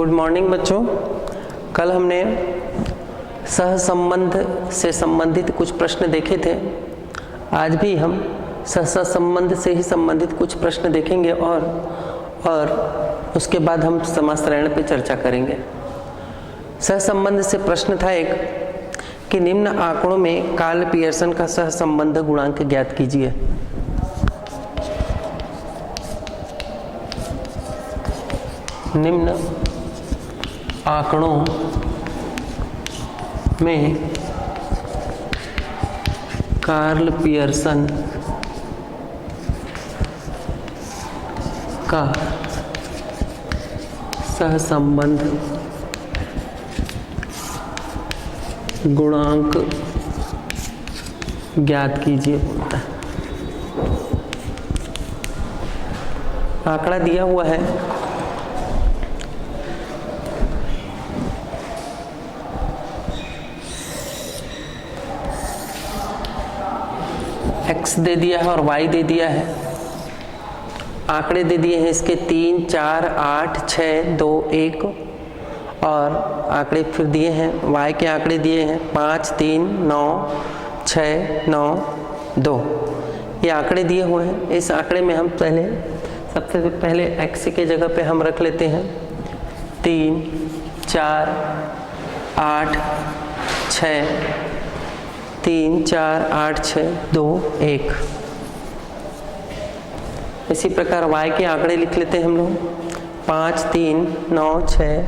Good morning बच्चों। कल हमने सहसंबंध से संबंधित कुछ प्रश्न देखे थे। आज भी हम सहसंबंध से ही संबंधित कुछ प्रश्न देखेंगे और उसके बाद हम समासरण पे चर्चा करेंगे। सहसंबंध से प्रश्न था एक कि निम्न आंकड़ों में कार्ल पियर्सन का सहसंबंध गुणांक ज्ञात कीजिए। निम्न आंकड़ों में कार्ल पियर्सन का सहसंबंध गुणांक ज्ञात कीजिए बोलता है। आंकड़ा दिया हुआ है x दे दिया है और y दे दिया है। आंकड़े दे दिए हैं इसके 3, 4, 8, 6, 2, 1 और आंकड़े फिर दिए हैं y के आंकड़े दिए हैं 5, 3, 9, 6, 9, 2। ये आंकड़े दिए हुए हैं। इस आंकड़े में हम सबसे पहले x के जगह पे हम रख लेते हैं 3, 4, 8, 6, 3, 4, 8, 6, 2, 1। इसी प्रकार y के आंकड़े लिख लेते हैं हम लोग 5, 3, 9, 6,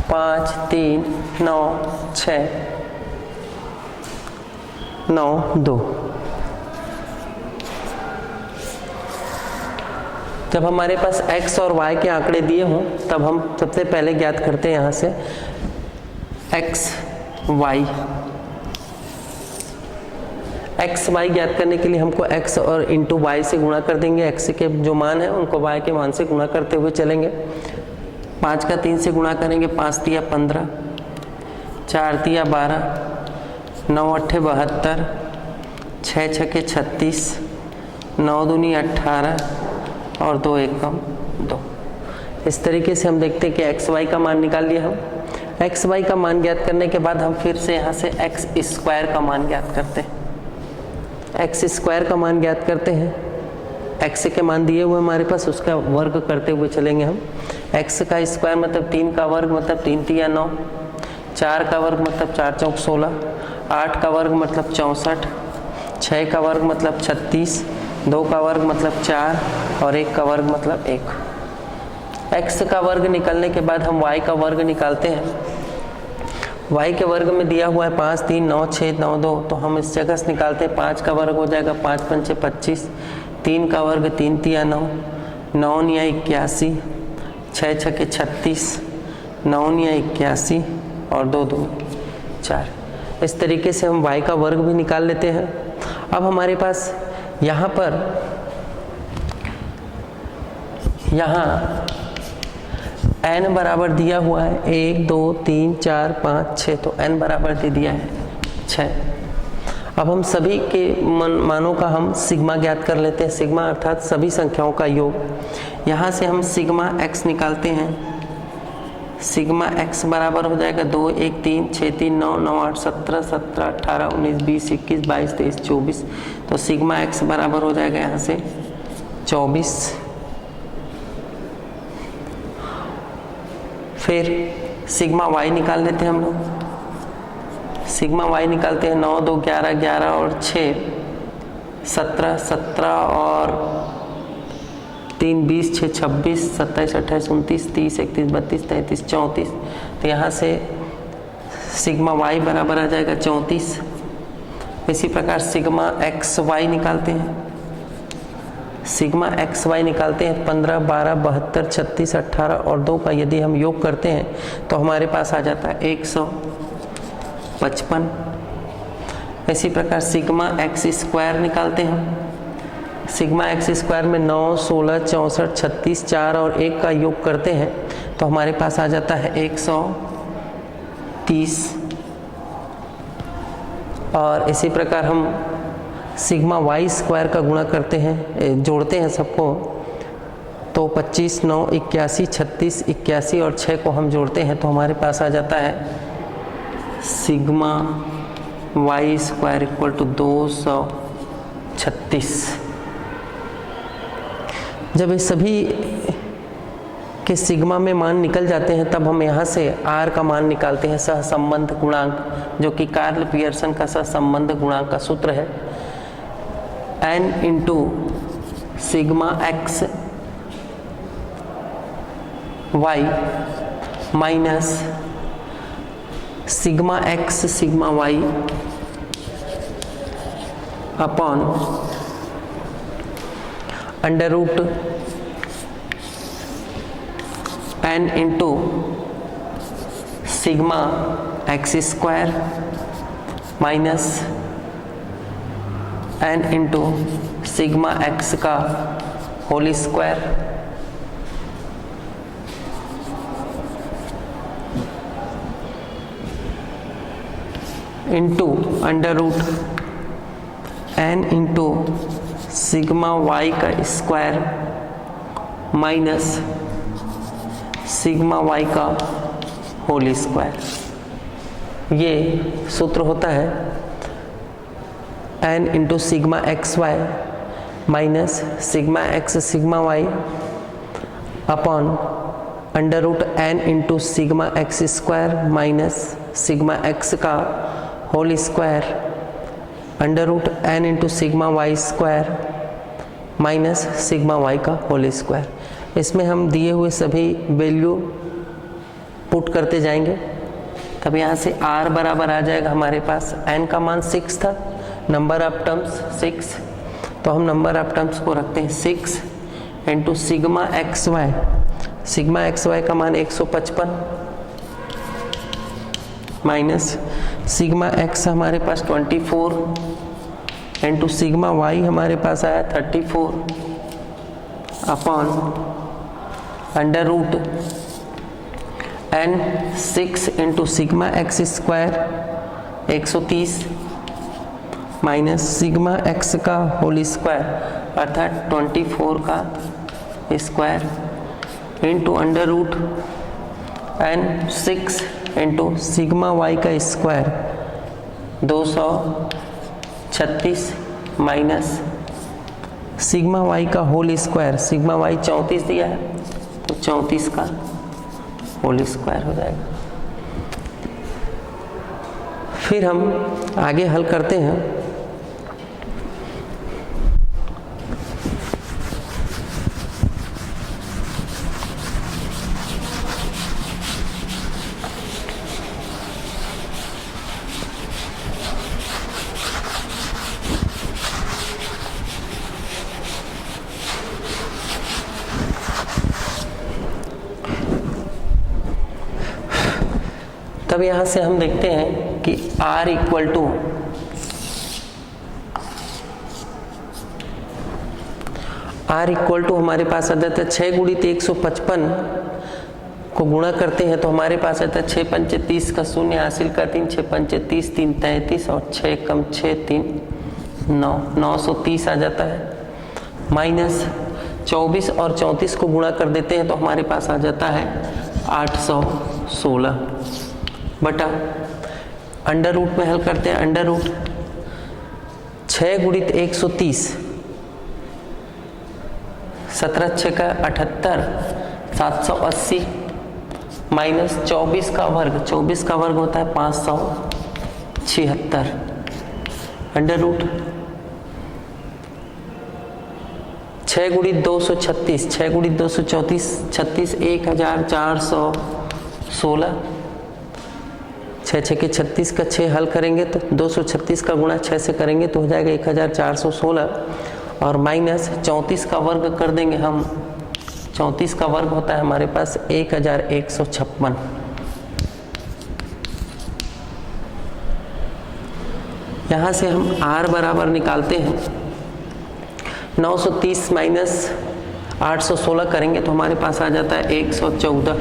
5, 3, 9, 6, 9, 2। जब हमारे पास x और y के आंकड़े दिए हों तब हम सबसे पहले ज्ञात करते हैं यहाँ से x y ज्ञात करने के लिए हमको x और इंटू y से गुणा कर देंगे। x के जो मान है उनको y के मान से गुणा करते हुए चलेंगे। 5 का 3 से गुणा करेंगे 5 तिया 15, 4 तिया 12, 9 अट्ठे 72, 6 छके 36, 9 दूनी 18 और 2 एकम 2। इस तरीके से हम देखते हैं कि x y का मान निकाल लिया हम। x y का मान ज्ञात करने के बाद हम फिर से यहाँ से x स्क्वायर का मान ज्ञात करते हैं। x स्क्वायर का मान ज्ञात करते हैं। x के मान दिए हुए हमारे पास, उसका वर्ग करते हुए चलेंगे हम। x का स्क्वायर मतलब 3 का वर्ग मतलब 3 तिया 9, 4 का वर्ग मतलब 4 चौक 16, 8 का वर्ग मतलब 64, 6 का वर्ग मतलब 36, 2 का वर्ग मतलब 4 और 1 का वर्ग मतलब 1। x का वर्ग निकालने के बाद हम y का वर्ग निकालते हैं। y के वर्ग में दिया हुआ है 5, 3, 9, 6, 9, 2, तो हम इस जगह से निकालते हैं। 5 का वर्ग हो जाएगा 5 पंचे 25, 3 का वर्ग 3 तिया 9, 9 निया 81, 6 छके 36, 9 निया 81 और 2 2 4। इस तरीके से हम y का वर्ग भी निकाल लेते हैं। अब हमारे पास यहाँ पर n बराबर दिया हुआ है 1, 2, 3, 4, 5, 6, तो n बराबर दे दिया है 6। अब हम सभी के मानों का हम सिग्मा ज्ञात कर लेते हैं। सिग्मा अर्थात सभी संख्याओं का योग। यहाँ से हम सिग्मा x निकालते हैं। सिग्मा x बराबर हो जाएगा 2, 1, 3, 6, 3, 9, 9, 8, 17, 17, 18, 19, 20, 21, 22, 23, 24। तो सिग्मा x बराबर हो जाएगा यहाँ से 24। फिर सिग्मा y निकाल लेते हैं हम लोग। सिग्मा y निकालते हैं 9, 2, 11, 11 और 6, 17, 17 और 3, 20, 6, 26, 27, 28, 29, 30, 31, 32, 33, 34। तो यहाँ से सिग्मा y बराबर आ जाएगा 34। इसी प्रकार सिग्मा x y निकालते हैं। सिग्मा x y निकालते हैं 15, 12, 72, 36, 18 और 2 का यदि हम योग करते हैं तो हमारे पास आ जाता है 155। इसी प्रकार सिग्मा x स्क्वायर निकालते हैं। सिग्मा x स्क्वायर में 9, 16, 64, 36, 4 और 1 का योग करते हैं तो हमारे पास आ जाता है 130। और इसी प्रकार हम सिग्मा वाई स्क्वायर का गुणा करते हैं, जोड़ते हैं सबको, तो 25, 9, 81, 36, 81 और 6 को हम जोड़ते हैं तो हमारे पास आ जाता है sigma y square equal to 236। जब ये सभी के सिग्मा में मान निकल जाते हैं तब हम यहाँ से आर का मान निकालते हैं, सहसंबंध गुणांक, जो कि कार्ल पियर्सन का सहसंबंध गुणांक का सूत्र है n into sigma x y minus sigma x sigma y upon under root n into sigma x square minus n into sigma x का whole square into under root n into sigma y का square minus sigma y का whole square. ये सूत्र होता है n into sigma x y minus sigma x sigma y upon under root n into sigma x square minus sigma x का whole square under root n into sigma y square minus sigma y का whole square. इसमें हम दिए हुए सभी value put करते जाएंगे, तब यहाँ से r बराबर आ जाएगा हमारे पास, n का मान 6 था, नंबर ऑफ टर्म्स 6, तो हम नंबर ऑफ टर्म्स को रखते हैं 6 into sigma x y, sigma x y का मान 155 माइनस सिग्मा एक्स हमारे पास 24 इंटू सिग्मा वाई हमारे पास आया 34 upon under root n 6 into sigma x square 130 minus sigma x का होल स्क्वायर अर्थात 24 का square into under root n 6 into sigma y का स्क्वायर 236 माइनस सिग्मा वाई का whole square, sigma y 34 दिया है तो 34 का होल स्क्वायर हो जाएगा। फिर हम आगे हल करते हैं। तब यहाँ से हम देखते हैं कि R इक्वल टू हमारे पास आ जाता है 6 गुणित 155 को गुणा करते हैं तो हमारे पास आता है 6 पंचे 30 का शून्य हासिल करते हैं, 6 पंचे 30, 3 33 और 6 कम 6 3 9, 930 आ जाता है माइनस 24 और 34 को गुणा कर देते हैं तो हमारे पास आ जाता है 816 बटा अंडर रूट में हल करते हैं, अंडर रूट 6 गुणित 130 17 6 का 78 780 माइनस 24 का वर्ग, 24 का वर्ग होता है 576 अंडर रूट 6 गुणित 236, 6 गुणित 234 36 1416 6 6 के 36 का 6 हल करेंगे तो 236 का गुणा 6 से करेंगे तो हो जाएगा 1416 और माइनस 34 का वर्ग कर देंगे हम, 34 का वर्ग होता है हमारे पास 1156। यहाँ से हम R बराबर निकालते हैं 930 माइनस 816 करेंगे तो हमारे पास आ जाता है 114।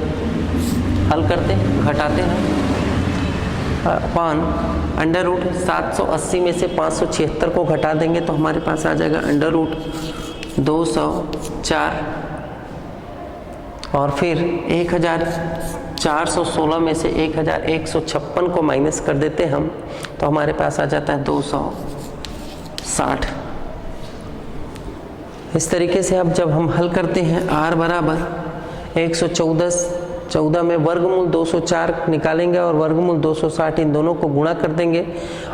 हल करते हैं, घटाते हैं अपॉन अंडर रूट 780 में से 576 को घटा देंगे तो हमारे पास आ जाएगा अंडर रूट 204 और फिर 1416 में से 1156 को माइनस कर देते हम, तो हमारे पास आ जाता है 260। इस तरीके से अब जब हम हल करते हैं r बराबर 114 में वर्गमूल 204 निकालेंगे और वर्गमूल 260 इन दोनों को गुणा कर देंगे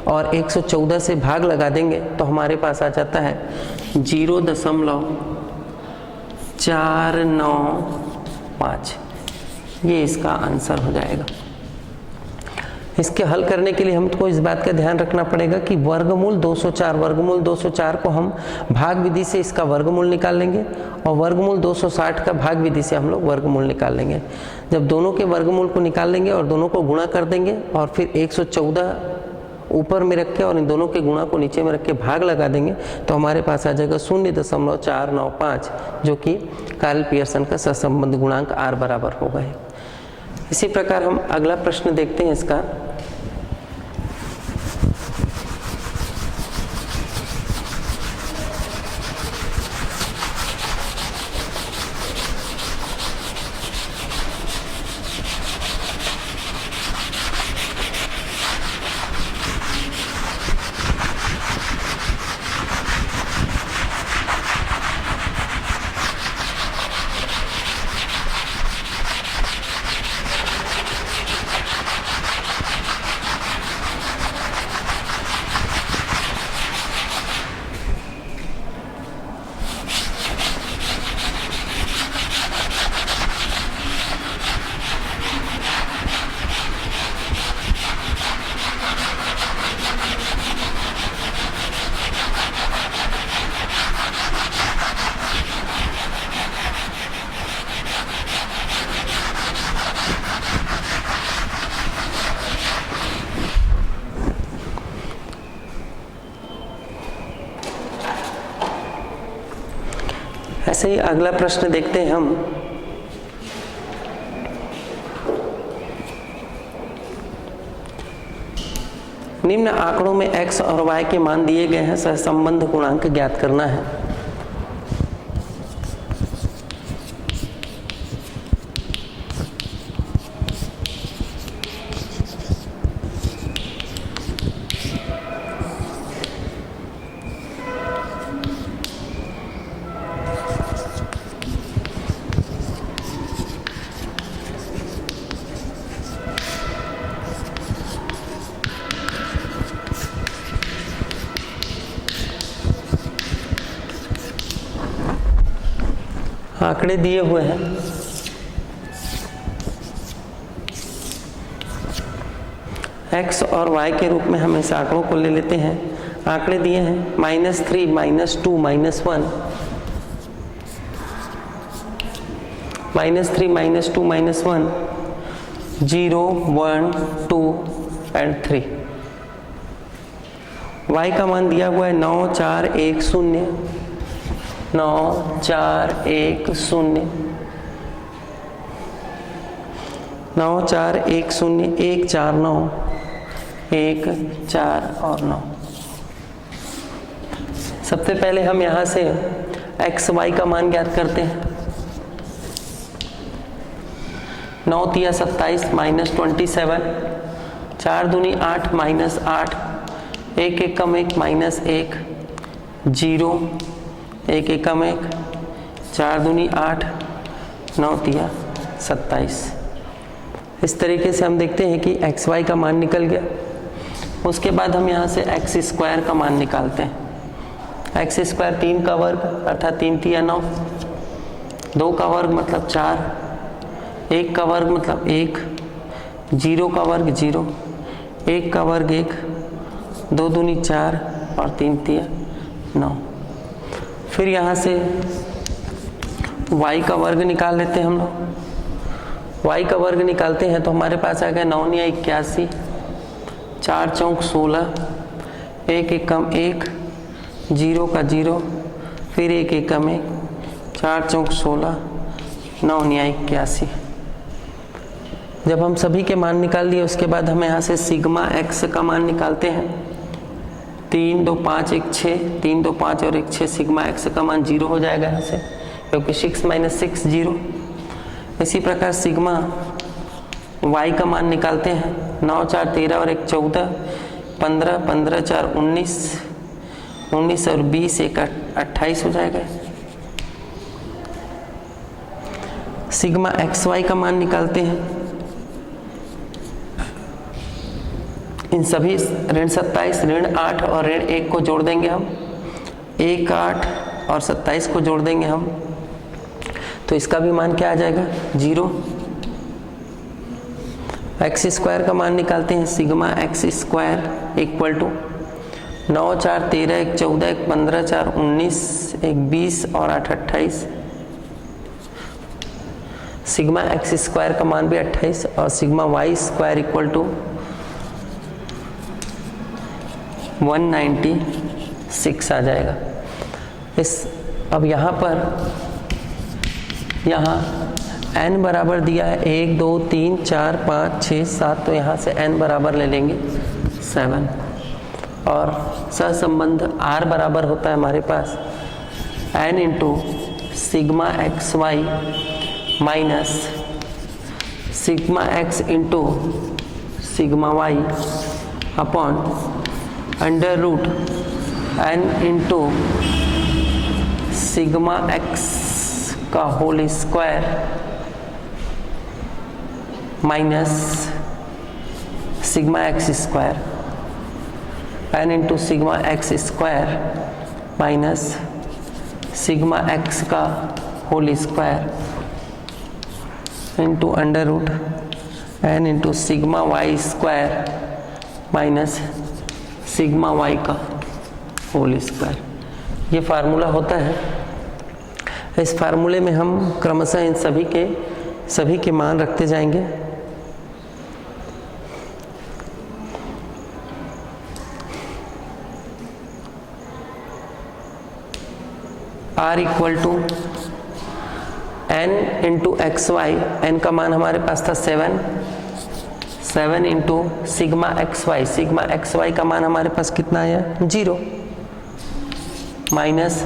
और 114 से भाग लगा देंगे, तो हमारे पास आ जाता है 0.495। ये इसका आंसर हो जाएगा। इसके हल करने के लिए हमको इस बात का ध्यान रखना पड़ेगा कि वर्गमूल 204 को हम भाग विधि से इसका वर्गमूल निकाल लेंगे और वर्गमूल 260 का भाग विधि से हम लोग वर्गमूल निकाल लेंगे। जब दोनों के वर्गमूल को निकाल लेंगे और दोनों को गुणा कर देंगे और फिर 114 ऊपर में रख के और इन दोनों के गुणा को नीचे में रख के भाग लगा देंगे, तो हमारे पास आ जाएगा 0.495, जो कि कार्ल पियर्सन का सहसंबंध गुणांक r बराबर होगा। इसी प्रकार हम अगला प्रश्न देखते हैं इसका। ऐसे ही अगला प्रश्न देखते हैं हम। निम्न आंकड़ों में x और y के मान दिए गए हैं, सहसंबंध गुणांक ज्ञात करना है। आंकड़े दिए हुए हैं। x और y के रूप में हम इस आंकड़ों को ले लेते हैं। आंकड़े दिए हैं -3, -2, -1, -3, -2, -1, 0, 1, 2 एंड 3। y का मान दिया हुआ है 9, 4, 1, 0, 9, 4, 1, 0, 9, 4, 1, 0, 1, 4, 9, 1, 4 और 9। सबसे पहले हम यहाँ से x y का मान ज्ञात करते हैं। 9 तिया 27 -27, 4 दूनी 8 -8, 1 एकम 1 -1, 0, 1 एकम 1, 4 दूनी 8, 9 तिया 27। इस तरीके से हम देखते हैं कि एक्स वाई का मान निकल गया। उसके बाद हम यहाँ से एक्स स्क्वायर का मान निकालते हैं। एक्स स्क्वायर 3 का वर्ग अर्थात 3 तिया 9, 2 का वर्ग मतलब 4, 1 का वर्ग मतलब 1, 0 का वर्ग 0, 1 का वर्ग 1, 2 दूनी 4 और 3 तिया 9। फिर यहाँ से y का वर्ग निकाल लेते हैं हम लोग। y का वर्ग निकालते हैं तो हमारे पास आ गया 9 निया 81, 4 चौक 16, 1 एकम 1, 0 का 0, फिर 1 एकम 1, 4 चौक 16, 9 निया 81। जब हम सभी के मान निकाल लिए उसके बाद हम यहाँ से सिग्मा x का मान निकालते हैं। 3, 2, 5, 1, 6, 3, 2, 5 और 1, 6, सिग्मा x का मान 0 हो जाएगा यहाँ से, क्योंकि 6 - 6 0। इसी प्रकार सिग्मा y का मान निकालते हैं। 9 4 13 और 1 14, 15 15 4 19, 19 और 20 1 28 हो जाएगा। सिग्मा xy का मान निकालते हैं। इन सभी ऋण 27, ऋण 8 और ऋण 1 को जोड़ देंगे हम। 1 8 और 27 को जोड़ देंगे हम, तो इसका भी मान क्या आ जाएगा? 0। एक्स स्क्वायर का मान निकालते हैं। Sigma x square equal to 9 4 13 1 14 1 15 4 19 1 20 और 8 28। सिग्मा एक्स स्क्वायर का मान भी 28 और sigma y square equal to 196 आ जाएगा। अब यहाँ पर n बराबर दिया है 1 2 3 4 5 6 7, तो यहाँ से n बराबर ले लेंगे 7 और सहसंबंध r बराबर होता है हमारे पास n into sigma x y minus sigma x into sigma y upon under root n into sigma x का whole square minus sigma x square, n into sigma x square minus sigma x का whole square into under root n into sigma y square minus sigma y का whole square. ये formula होता है। इस फार्मूले में हम क्रमशः इन सभी के मान रखते जाएंगे। r equal to n into x y, n का मान हमारे पास था 7 इंटू सिग्मा एक्स वाई का मान हमारे पास कितना आया? 0 माइनस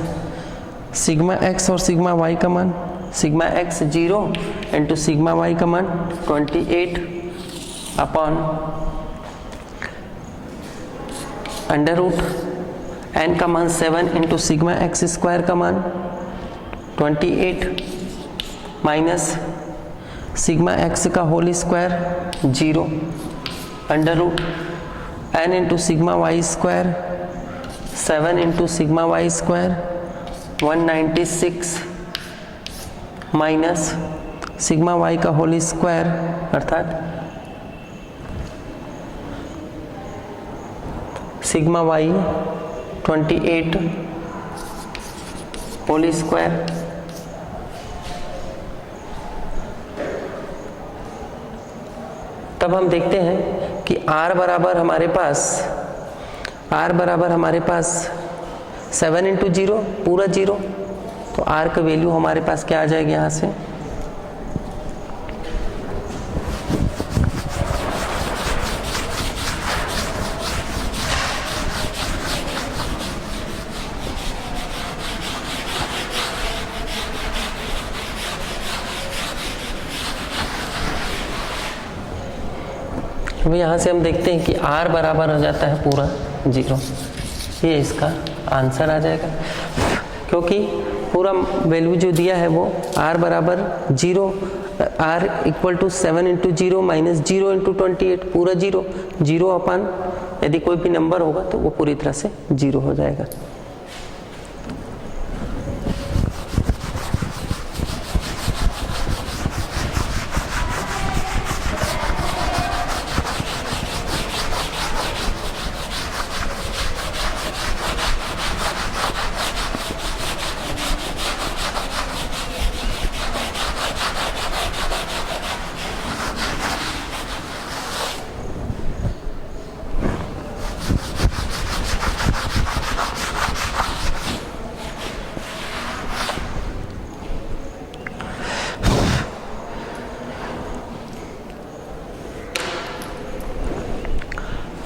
सिग्मा एक्स और सिग्मा वाई का मान, sigma x 0 into sigma y का मान 28 अपॉन अंडर रूट एन का मान 7 इंटू सिग्मा एक्स स्क्वायर का मान 28 माइनस सिग्मा एक्स का whole square 0 under root n into sigma y square 7 into sigma y square 196 minus sigma y का whole square अर्थात sigma y 28 whole square तब हम देखते हैं कि r बराबर हमारे पास 7 इंटू 0 पूरा 0, तो r का वैल्यू हमारे पास क्या आ जाएगी यहाँ से? अब यहाँ से हम देखते हैं कि r बराबर हो जाता है पूरा 0। ये इसका आंसर आ जाएगा, क्योंकि पूरा वैल्यू जो दिया है वो r बराबर 0, r equal to 7 into 0 minus 0 into 28 पूरा 0 अपान यदि कोई भी नंबर होगा तो वो पूरी तरह से 0 हो जाएगा।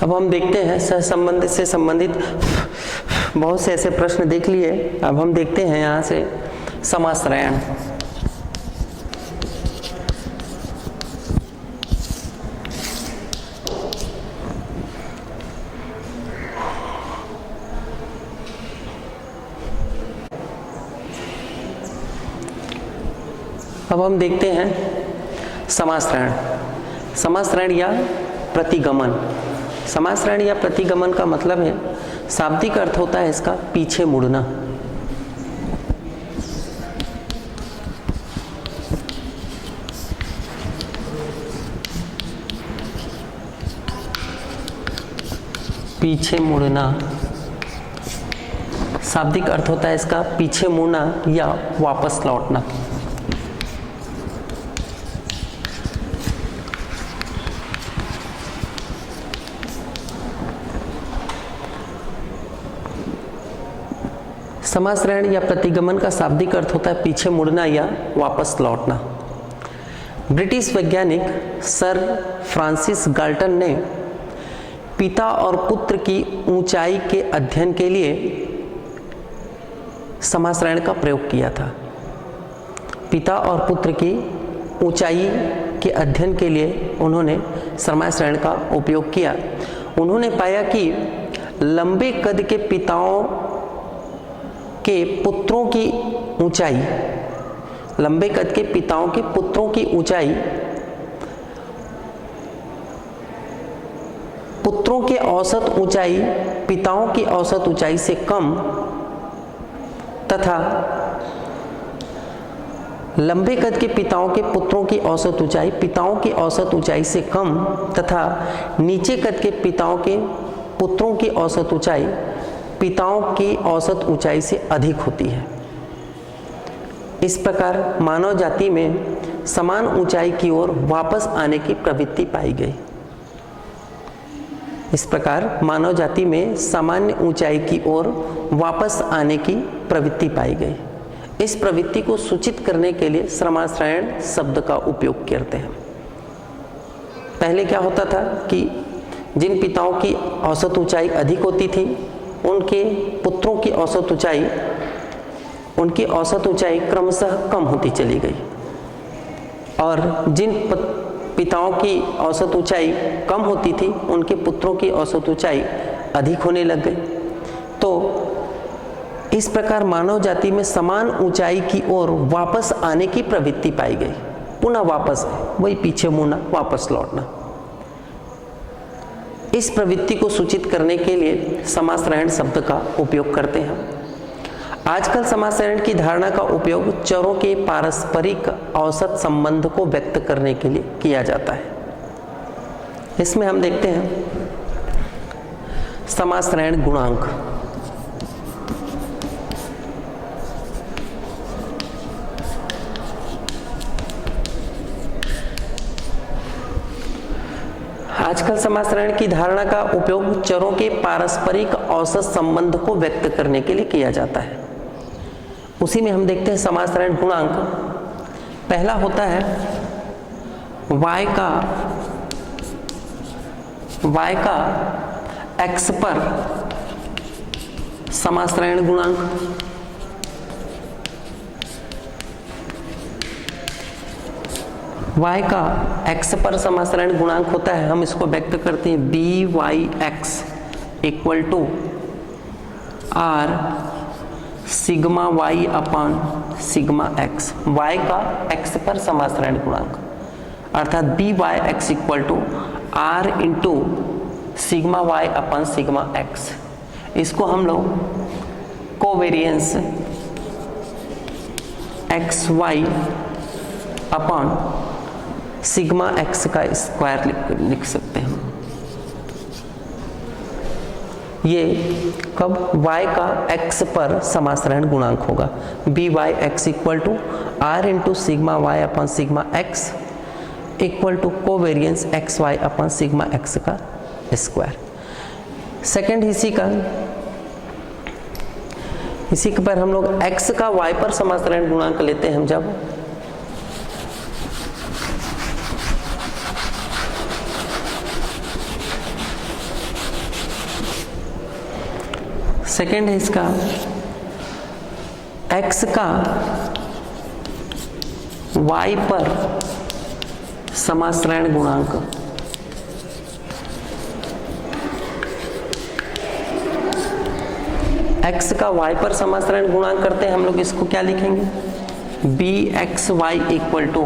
अब हम देखते हैं सहसंबंध से संबंधित बहुत से ऐसे प्रश्न देख लिए। अब हम देखते हैं यहाँ से समाश्रयण। अब हम देखते हैं समासरण। समासरण या प्रतिगमन। समासरण या प्रतिगमन का मतलब है, शाब्दिक अर्थ होता है इसका पीछे मुड़ना। पीछे मुड़ना शाब्दिक अर्थ होता है इसका पीछे मुड़ना या वापस लौटना। समासरण या प्रतिगमन का शाब्दिक अर्थ होता है पीछे मुड़ना या वापस लौटना। ब्रिटिश वैज्ञानिक सर फ्रांसिस गाल्टन ने पिता और पुत्र की ऊंचाई के अध्ययन के लिए समासरण का प्रयोग किया था। पिता और पुत्र की ऊंचाई के अध्ययन के लिए उन्होंने समासरण का उपयोग किया। उन्होंने पाया कि लंबे कद के पिताओं के पुत्रों की ऊंचाई, लंबे कद के पिताओं के पुत्रों की ऊंचाई पुत्रों के औसत ऊंचाई पिताओं की औसत ऊंचाई से कम तथा लंबे कद के पिताओं के पुत्रों की औसत ऊंचाई पिताओं की औसत ऊंचाई से कम तथा नीचे कद के पिताओं के पुत्रों की औसत ऊंचाई पिताओं की औसत ऊंचाई से अधिक होती है। इस प्रकार मानव जाति में समान ऊंचाई की ओर वापस आने की प्रवृत्ति पाई गई। इस प्रकार मानव जाति में सामान्य ऊंचाई की ओर वापस आने की प्रवृत्ति पाई गई। इस प्रवृत्ति को सूचित करने के लिए समासरण शब्द का उपयोग करते हैं। पहले क्या होता था कि जिन पिताओं की औसत ऊंचाई अधिक होती थी उनके पुत्रों की औसत ऊंचाई क्रमशः कम होती चली गई, और जिन पिताओं की औसत ऊंचाई कम होती थी उनके पुत्रों की औसत ऊंचाई अधिक होने लग गई। तो इस प्रकार मानव जाति में समान ऊंचाई की ओर वापस आने की प्रवृत्ति पाई गई। पुनः वापस, वही पीछे मुड़ना, वापस लौटना। इस प्रवृत्ति को सूचित करने के लिए समासरण शब्द का उपयोग करते हैं। आजकल समासरण की धारणा का उपयोग चरों के पारस्परिक औसत संबंध को व्यक्त करने के लिए किया जाता है। इसमें हम देखते हैं समासरण गुणांक। आजकल समासरण की धारणा का उपयोग चरों के पारस्परिक औसत संबंध को व्यक्त करने के लिए किया जाता है। उसी में हम देखते हैं समासरण गुणांक। पहला होता है y का x पर समासरण गुणांक। y का x पर समासरण गुणांक होता है, हम इसको व्यक्त करते हैं by(x) equal to r sigma y upon sigma x। y का x पर समासरण गुणांक अर्थात by(x) equal to r into sigma y upon sigma x। इसको हम लोग covariance xy upon sigma x का स्क्वायर लिख सकते हैं। ये कब y का x पर समासरण गुणांक होगा। by(x) equal to r into sigma y upon sigma x equal to covariance xy upon sigma x का स्क्वायर। सेकेंड इसी पर हम लोग x का y पर समासरण गुणांक लेते हैं। हम जब सेकेंड है इसका x का y पर समासरण गुणांक। x का y पर समासरण गुणांक करते हैं हम लोग। इसको क्या लिखेंगे, b x y equal to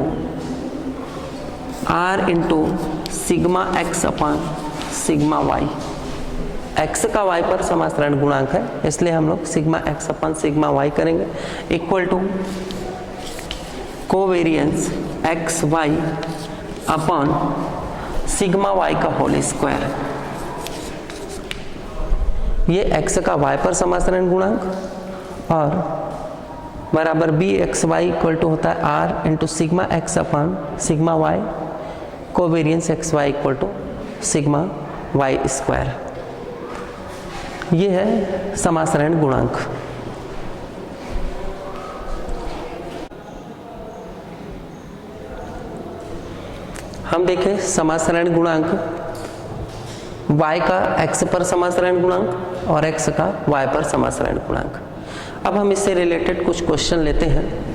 r into sigma x upon sigma y. X का वाई पर समासरण गुणांक है, इसलिए हम लोग sigma x upon sigma y करेंगे, equal to covariance x y upon sigma y का होल स्क्वायर। ये x का y पर समासरण गुणांक और बराबर b x y equal to होता है r into sigma x upon sigma y, covariance x y equal to sigma y square. ये है समासरण गुणांक। हम देखें समासरण गुणांक y का x पर समासरण गुणांक और x का y पर समासरण गुणांक। अब हम इससे रिलेटेड कुछ क्वेश्चन लेते हैं।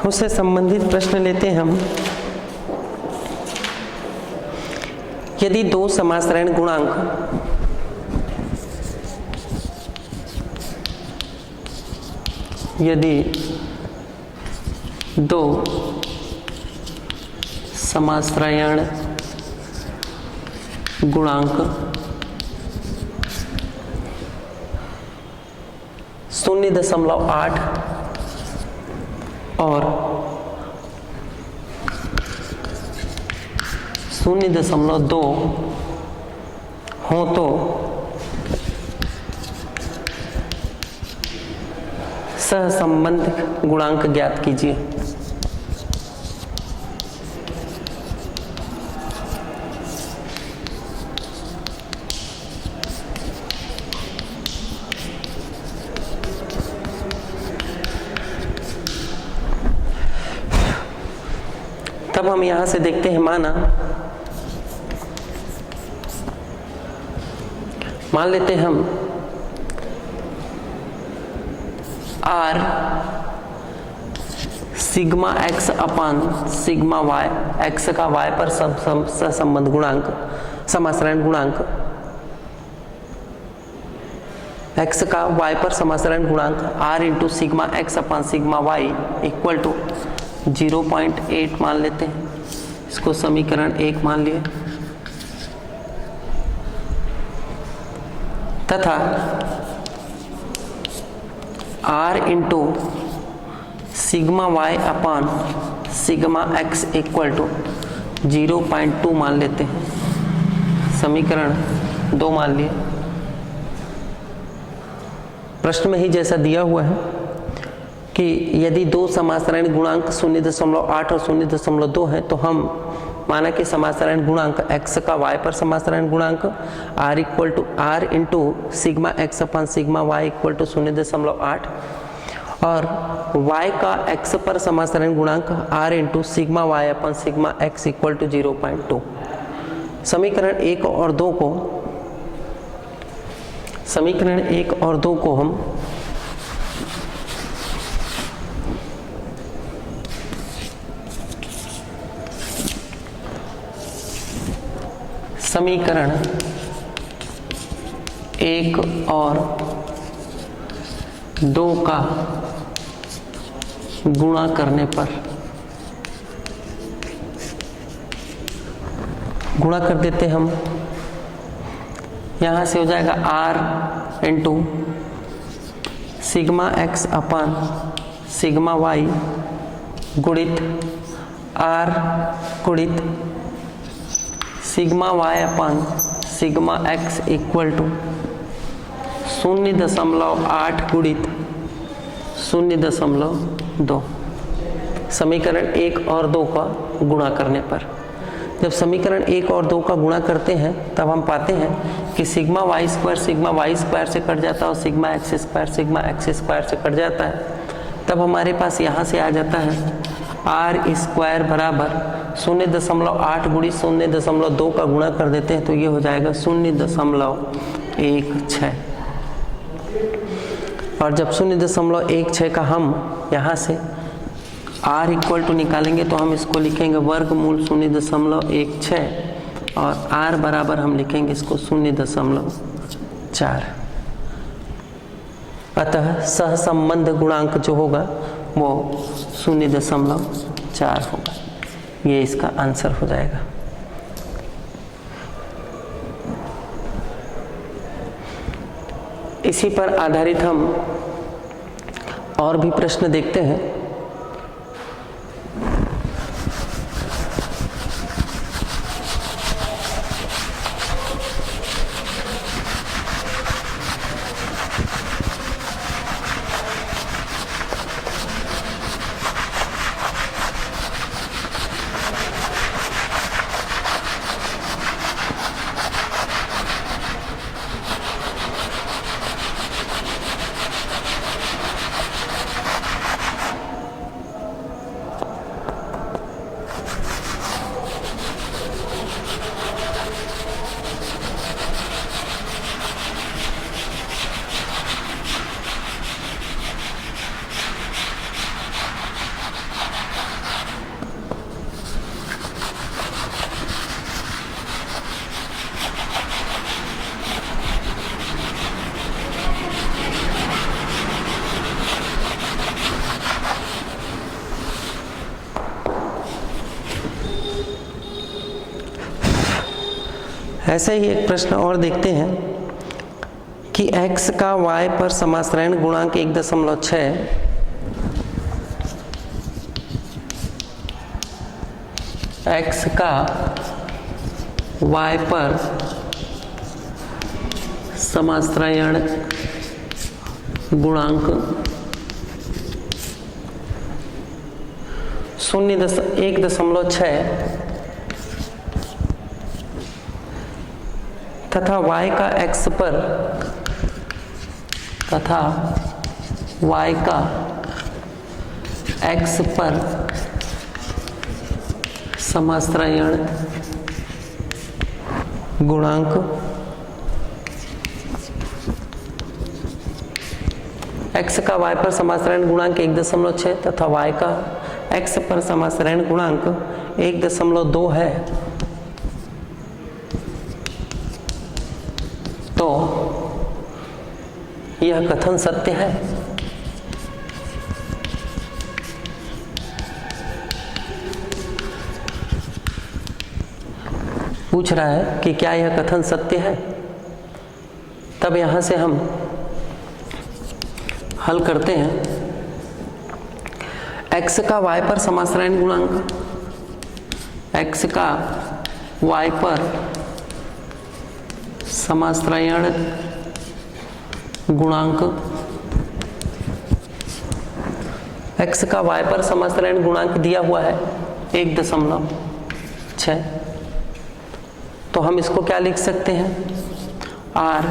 उससे संबंधित प्रश्न लेते हैं हम। यदि दो समासरण गुणांक समाश्रयण गुणांक 0.8 और 0.2 हो तो सहसंबंध गुणांक ज्ञात कीजिए। तब हम यहां से देखते हैं, मान लेते हैं हम R sigma x upon sigma y, x का वाई पर सहसंबंध गुणांक समासरण गुणांक, एक्स का वाई पर समासरण गुणांक R into sigma x upon sigma y equal to 0.8 मान लेते हैं। इसको समीकरण 1 मान लिए तथा R into sigma y upon sigma x equal to 0.2 मान लेते हैं। समीकरण 2 मान लिए। प्रश्न में ही जैसा दिया हुआ है कि यदि दो समासरण गुणांक 0.8 और 0.2 है तो हम माना कि समासरण गुणांक x का y पर समासरण गुणांक r equal to r into sigma x upon sigma y equal to 0.8 और y का x पर समासरण गुणांक r into sigma y upon sigma x equal to 0.2। समीकरण 1 और 2 को हम समीकरण 1 और 2 का गुणा करने पर गुणा कर देते हम। यहां से हो जाएगा r into sigma x upon sigma y गुणित r गुणित sigma y upon sigma x equal to 0.8 गुणित 0.2। समीकरण 1 और 2 का गुणा करने पर जब समीकरण 1 और 2 का गुणा करते हैं तब हम पाते हैं कि सिग्मा वाई स्क्वायर से कट जाता है और सिग्मा एक्स स्क्वायर से कट जाता है। तब हमारे पास यहाँ से आ जाता है आर स्क्वायर बराबर 0.8 गुणी 0.2 का गुणा कर देते हैं तो ये हो जाएगा 0.16। और जब 0.16 का हम यहाँ से r इक्वल टू निकालेंगे तो हम इसको लिखेंगे वर्गमूल 0.16 और r बराबर हम लिखेंगे इसको 0.4। अतः सहसंबंध गुणांक जो होगा वो 0.4 होगा। ये इसका आंसर हो जाएगा। इसी पर आधारित हम और भी प्रश्न देखते हैं। ऐसे ही एक प्रश्न और देखते हैं कि x का y पर समाश्रयण गुणांक 1.6, x का y पर समाश्रयण गुणांक 1.6 तथा y का x पर समाश्रयण गुणांक x का y पर समाश्रयण गुणांक 1.6 तथा y का x पर समाश्रयण गुणांक 1.2 है, तो यह कथन सत्य है। पूछ रहा है कि क्या यह कथन सत्य है। तब यहां से हम हल करते हैं। x का y पर समाश्रयण गुणांक, x का y पर समाश्रयण गुणांक, x का y पर समाश्रयण गुणांक दिया हुआ है 1.6, तो हम इसको क्या लिख सकते हैं, r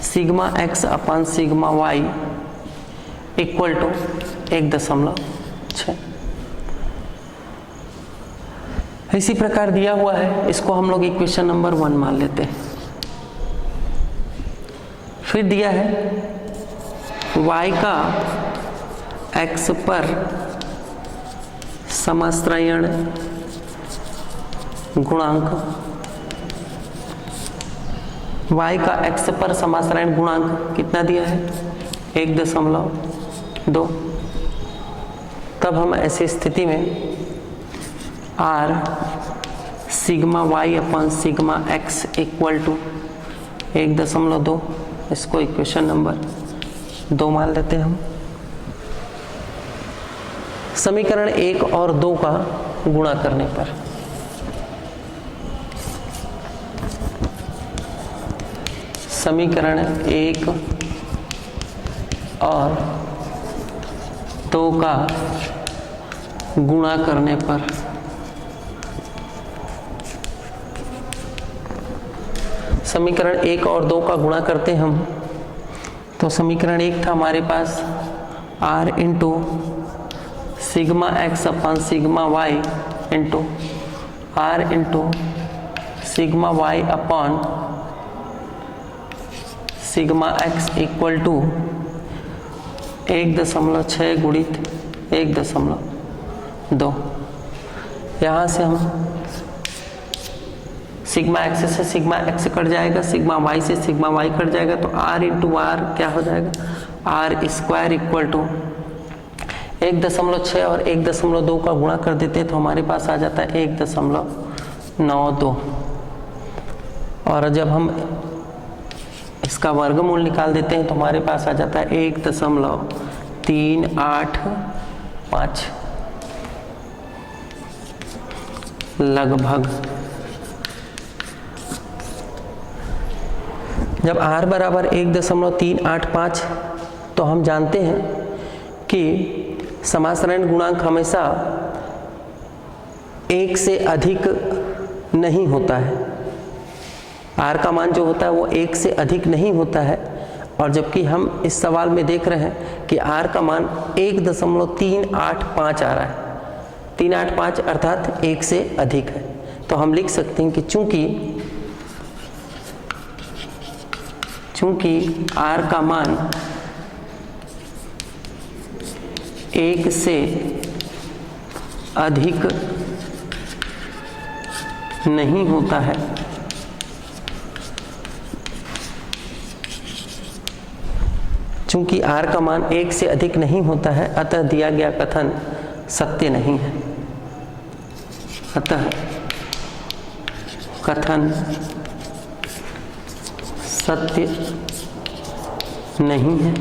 sigma x upon sigma y equal to 1.6। इसी प्रकार दिया हुआ है, इसको हम लोग इक्वेशन नंबर 1 मान लेते हैं। फिर दिया है y का x पर समाश्रयण गुणांक, y का x पर समाश्रयण गुणांक कितना दिया है 1.2। तब हम ऐसी स्थिति में r sigma y upon sigma x equal to 1.2, इसको इक्वेशन नंबर 2 मान लेते हैं हम। समीकरण 1 और 2 का गुणा करने पर समीकरण 1 और 2 का गुणा करने पर समीकरण 1 और 2 का गुणा करते हम, तो समीकरण 1 था हमारे पास r into sigma x upon sigma y into r into sigma y upon sigma x equal to 1.6 गुणित 1.2। यहाँ से हम सिग्मा एक्स से सिग्मा एक्स कट जाएगा, सिग्मा वाई से सिग्मा वाई कट जाएगा, तो आर इंटू आर क्या हो जाएगा, आर स्क्वायर इक्वल टू 1.6 और 1.2 का गुणा कर देते हैं तो हमारे पास आ जाता है 1.92। और जब हम इसका वर्गमूल निकाल देते हैं तो हमारे पास आ जाता है 1.385 लगभग। जब r बराबर 1.385 तो हम जानते हैं कि समासरण गुणांक हमेशा 1 से अधिक नहीं होता है। r का मान जो होता है वो 1 से अधिक नहीं होता है, और जबकि हम इस सवाल में देख रहे हैं कि r का मान 1.385 आ रहा है, 385 अर्थात 1 से अधिक है। तो हम लिख सकते हैं कि चूंकि r का मान 1 से अधिक नहीं होता है, चूंकि r का मान 1 से अधिक नहीं होता है, अतः दिया गया कथन सत्य नहीं है। अतः कथन सत्य नहीं है।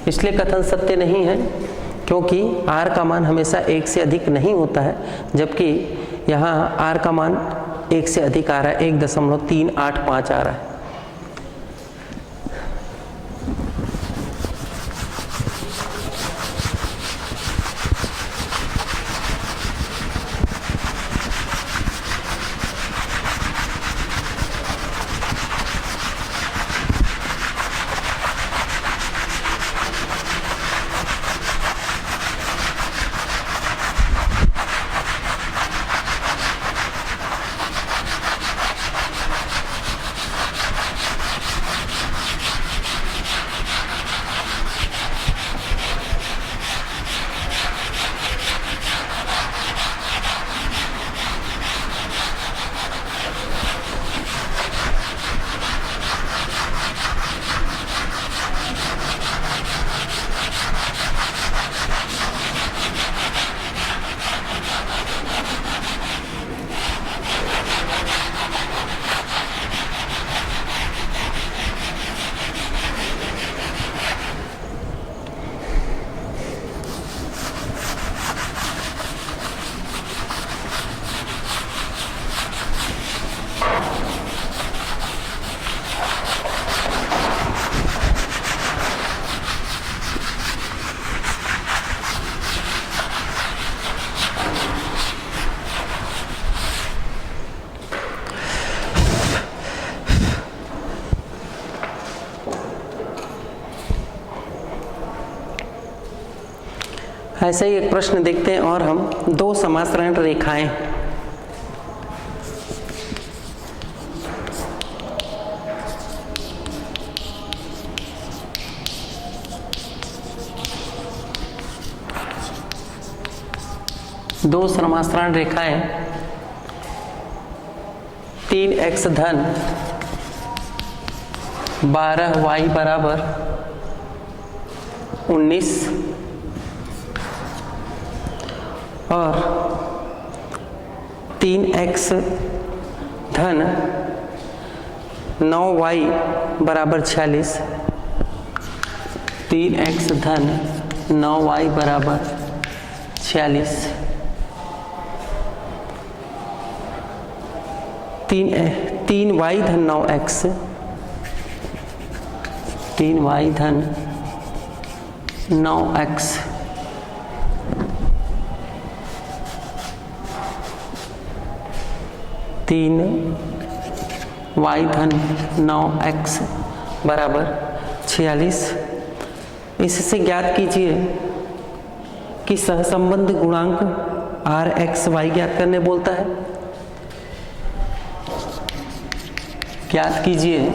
इसलिए कथन सत्य नहीं है क्योंकि r का मान हमेशा 1 से अधिक नहीं होता है, जबकि यहाँ r का मान 1 से अधिक आ रहा है, 1.385 आ रहा है। ऐसे ही एक प्रश्न देखते हैं और हम दो समासरण रेखाएं दो समासरण रेखाएं 3x धन 12y बराबर 19 और 3x धन 9y बराबर 46, 3x धन 9y बराबर 46, 3y धन 9x, 3y धन 9x, 3y धन 9x बराबर 46। इससे ज्ञात कीजिए कि सहसंबंध गुणांक आर एक्स वाई ज्ञात करने बोलता है। ज्ञात कीजिए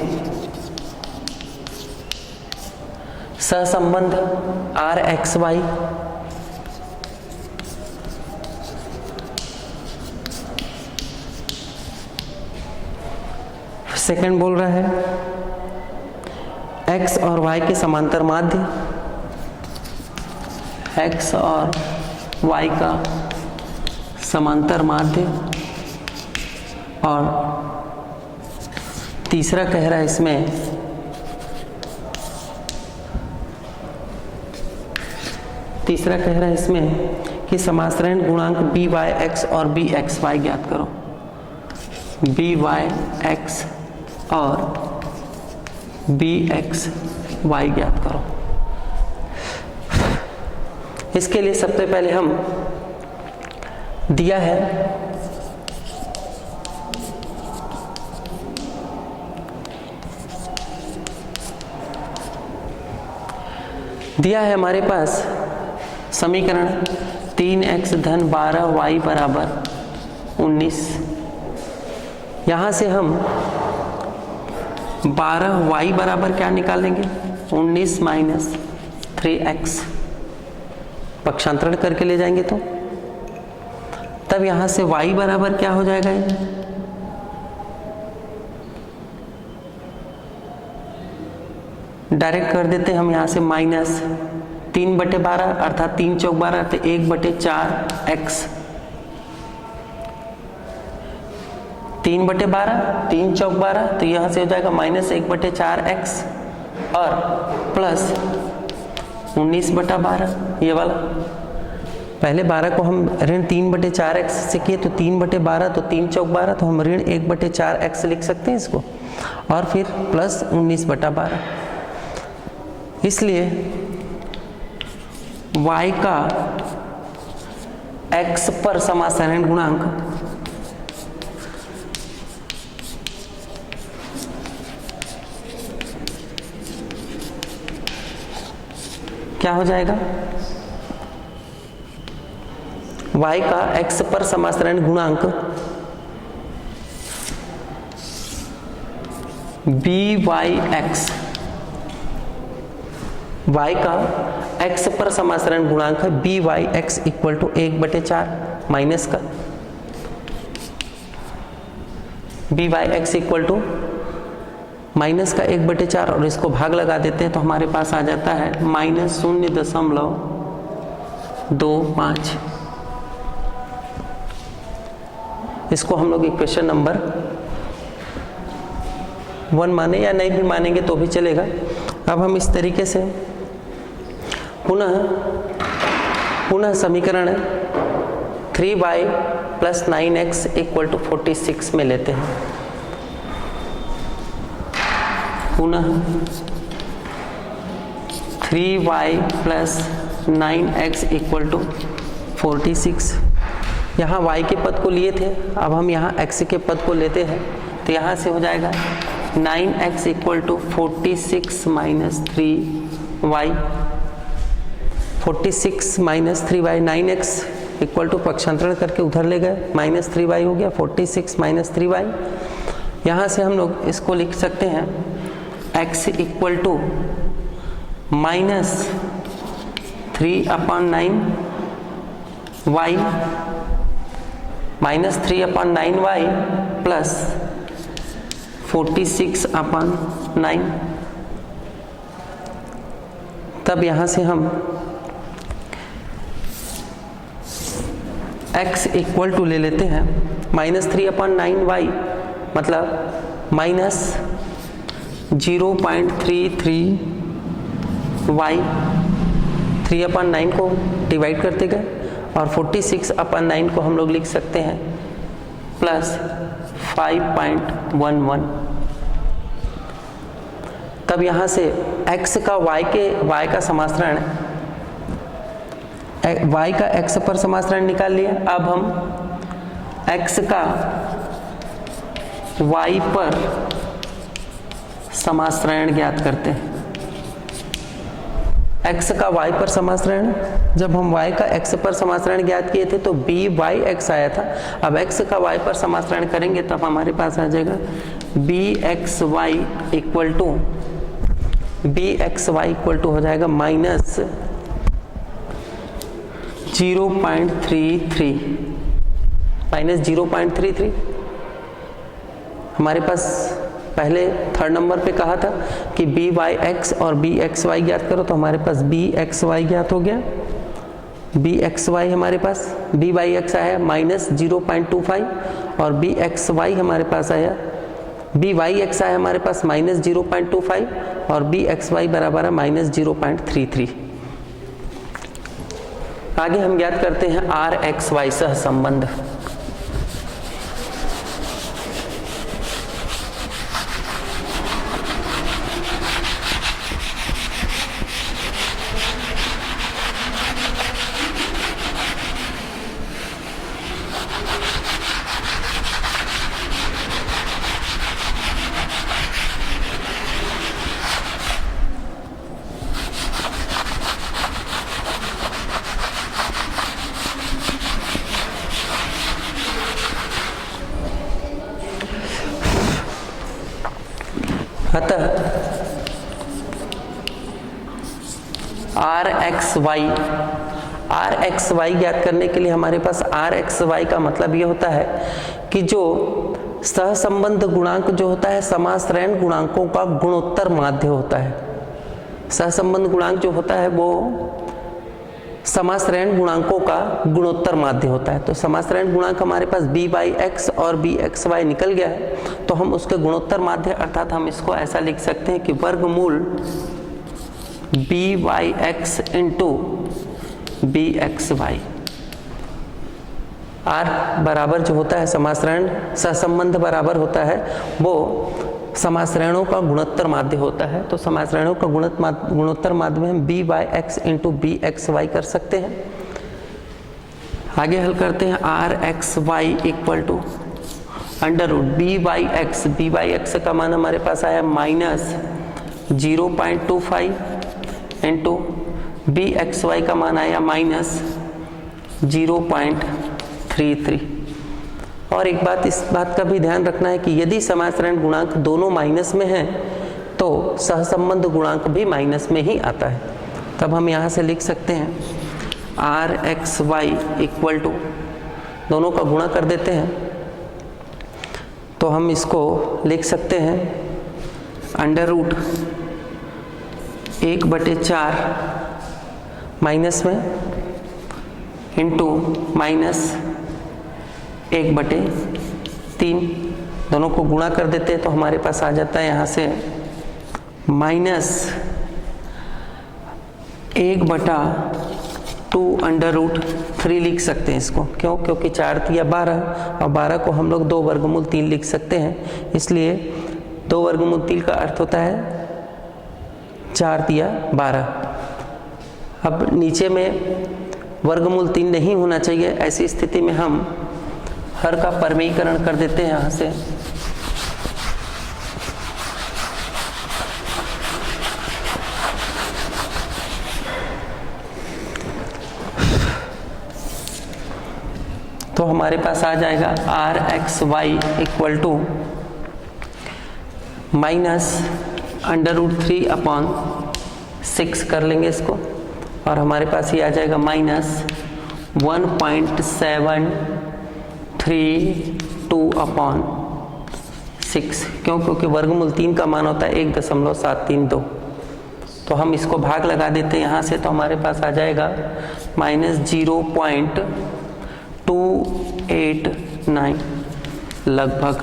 सहसंबंध आर एक्स वाई सेकंड बोल रहा है x और y के समांतर माध्य, x और y का समांतर माध्य, और तीसरा कह रहा है इसमें कि समाश्रयण गुणांक बी वाई एक्स और बी एक्स वाई ज्ञात करो। बी वाई एक्स और बी एक्स वाई ज्ञात करो। इसके लिए सबसे पहले हम दिया है हमारे पास समीकरण 3x धन 12y बराबर 19। यहाँ से हम 12y बराबर क्या निकालेंगे, 19 माइनस 3x, पक्षांतरण करके ले जाएंगे तो तब यहाँ से y बराबर क्या हो जाएगा, डायरेक्ट कर देते हैं हम यहाँ से माइनस 3/12 अर्थात 3 चौक 12 तो 1/4x, 3/12 3 चौक 12 तो यहाँ से हो जाएगा माइनस 1/4x और प्लस 19/12 ये वाला। पहले 12 को हम ऋण 3/4x से किए तो 3/12 तो 3 चौक 12 तो हम ऋण 1/4x लिख सकते हैं इसको, और फिर प्लस 19/12। इसलिए y का x पर समासरण गुणांक क्या हो जाएगा, y का x पर समासरण गुणांक BYX, y का x पर समासरण गुणांक है BYX इक्वल टू 1/4 माइनस का BYX इक्वल टू माइनस का 1/4 और इसको भाग लगा देते हैं तो हमारे पास आ जाता है -0.25। इसको हम लोग इक्वेशन नंबर 1 माने या नहीं भी मानेंगे तो भी चलेगा। अब हम इस तरीके से पुनः समीकरण 3y plus 9x equal to 46 में लेते हैं। पुनः 3y plus 9x equal to 46। यहाँ y के पद को लिए थे, अब हम यहाँ x के पद को लेते हैं तो यहाँ से हो जाएगा 9x equal to 46 minus 3y, 46 minus 3y, 9x equal to पक्षांतरण करके उधर ले गए माइनस 3y हो गया, 46 माइनस 3y। यहाँ से हम लोग इसको लिख सकते हैं x equal to minus 3/9 y माइनस 3/9y प्लस 46/9। तब यहाँ से हम x इक्वल टू ले लेते हैं माइनस 3/9y मतलब माइनस 0.33y, 3/9 को डिवाइड करते गए और 46/9 को हम लोग लिख सकते हैं प्लस 5.11। तब यहाँ से x का y का समासरण, y का x पर समासरण निकाल लिया। अब हम x का y पर समासरण ज्ञात करते हैं। x का y पर समासरण, जब हम y का x पर समासरण ज्ञात किए थे तो b y x आया था। अब x का y पर समासरण करेंगे तब हमारे पास आ जाएगा b x y equal to हो जाएगा माइनस 0.33 हमारे पास पहले थर्ड नंबर पे कहा था कि बी वाई एक्स और बी एक्स वाई ज्ञात करो, तो हमारे पास बी एक्स वाई ज्ञात हो गया। बी एक्स वाई हमारे पास बी वाई एक्स आया माइनस 0.25 और बी एक्स वाई हमारे पास आया, बी वाई एक्स आया हमारे पास माइनस 0.25 और बी एक्स वाई बराबर है माइनस 0.33। आगे हम ज्ञात करते हैं आर एक्स वाई सह संबंध। अतः आर एक्स वाई ज्ञात करने के लिए हमारे पास आर एक्स वाई का मतलब ये होता है कि जो सहसंबंध गुणांक जो होता है समाश्रयण गुणांकों का गुणोत्तर माध्य होता है। सहसंबंध गुणांक जो होता है वो समाश्रयण गुणांकों का गुणोत्तर माध्य होता है। तो समाश्रयण गुणांक हमारे पास बी वाई एक्स और बी एक्स वाई निकल गया है, तो हम उसके गुणोत्तर माध्य अर्थात हम इसको ऐसा लिख सकते हैं कि वर्गमूल b y x into b x y. R बराबर जो होता है समाश्रयण सहसंबंध बराबर होता है वो समाश्रयणों का गुणोत्तर माध्य होता है। तो समाश्रयणों का गुणोत्तर माध्य में हम b y x into b x y कर सकते हैं। आगे हल करते हैं r x y equal to under root b y x का मान हमारे पास आया minus 0.25 into b x y का मान आया माइनस 0.33। और एक बात इस बात का भी ध्यान रखना है कि यदि समाश्रयण गुणांक दोनों माइनस में हैं तो सहसंबंध गुणांक भी माइनस में ही आता है। तब हम यहाँ से लिख सकते हैं r x y equal to, दोनों का गुणा कर देते हैं तो हम इसको लिख सकते हैं अंडर रूट 1/4 माइनस में इंटू माइनस 1/3, दोनों को गुणा कर देते हैं तो हमारे पास आ जाता है यहाँ से माइनस 1/2 अंडर रूट 3 लिख सकते हैं इसको। क्यों? क्योंकि 4 तिया 12 और 12 को हम लोग 2 वर्गमूल 3 लिख सकते हैं, इसलिए 2 वर्गमूल 3 का अर्थ होता है 4 तिया 12। अब नीचे में वर्गमूल 3 नहीं होना चाहिए, ऐसी स्थिति में हम हर का परमीकरण कर देते हैं यहाँ से। तो हमारे पास आ जाएगा r x y equal to minus under root 3/6 कर लेंगे इसको, और हमारे पास ये आ जाएगा माइनस 1.732/6। क्यों? क्योंकि वर्गमूल 3 का मान होता है 1.732। तो हम इसको भाग लगा देते हैं यहाँ से, तो हमारे पास आ जाएगा माइनस 0.289 लगभग।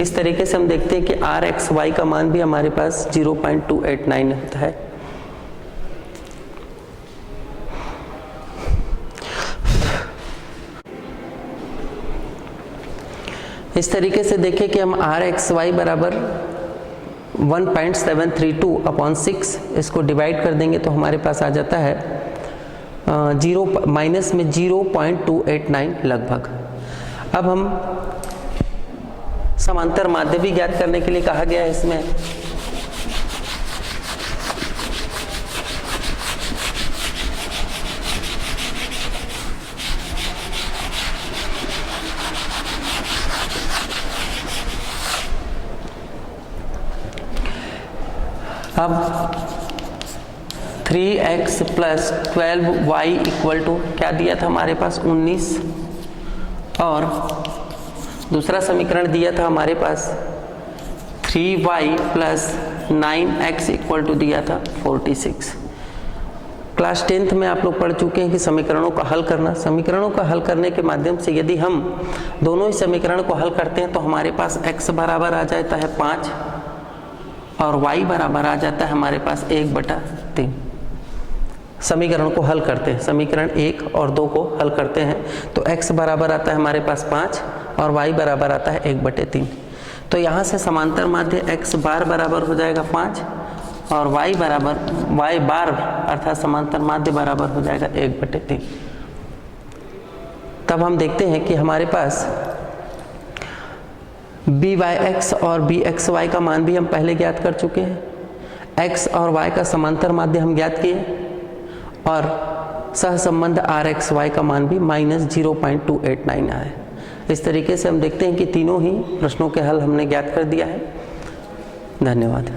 इस तरीके से हम देखते हैं कि आर एक्स वाई का मान भी हमारे पास 0.289 होता है। इस तरीके से देखें कि हम आर एक्स वाई बराबर 1.732/6 इसको डिवाइड कर देंगे तो हमारे पास आ जाता है माइनस में 0.289 लगभग। अब हम समांतर माध्य भी ज्ञात करने के लिए कहा गया है इसमें अब 3x plus 12y equal to क्या दिया था हमारे पास 19, और दूसरा समीकरण दिया था हमारे पास 3y plus 9x equal to दिया था 46। क्लास 10th में आप लोग पढ़ चुके हैं कि समीकरणों का हल करना। समीकरणों का हल करने के माध्यम से यदि हम दोनों ही समीकरण को हल करते हैं तो हमारे पास x बराबर आ जाता है 5 और y बराबर आ जाता है हमारे पास 1/3। समीकरण को हल करते हैं, समीकरण 1 और 2 को हल करते हैं तो x बराबर आता है हमारे पास 5 और y बराबर आता है 1/3। तो यहाँ से समांतर माध्य x बार बराबर हो जाएगा 5 और y बार अर्थात समांतर माध्य बराबर हो जाएगा 1/3। तब हम देखते हैं कि हमारे पास byx और bxy का मान भी हम पहले ज्ञात कर चुके हैं। x और y का समांतर माध्य हम ज्ञात किए और सहसंबंध rxy का मान भी -0.289 आया है। इस तरीके से हम देखते हैं कि तीनों ही प्रश्नों के हल हमने ज्ञात कर दिया है। धन्यवाद।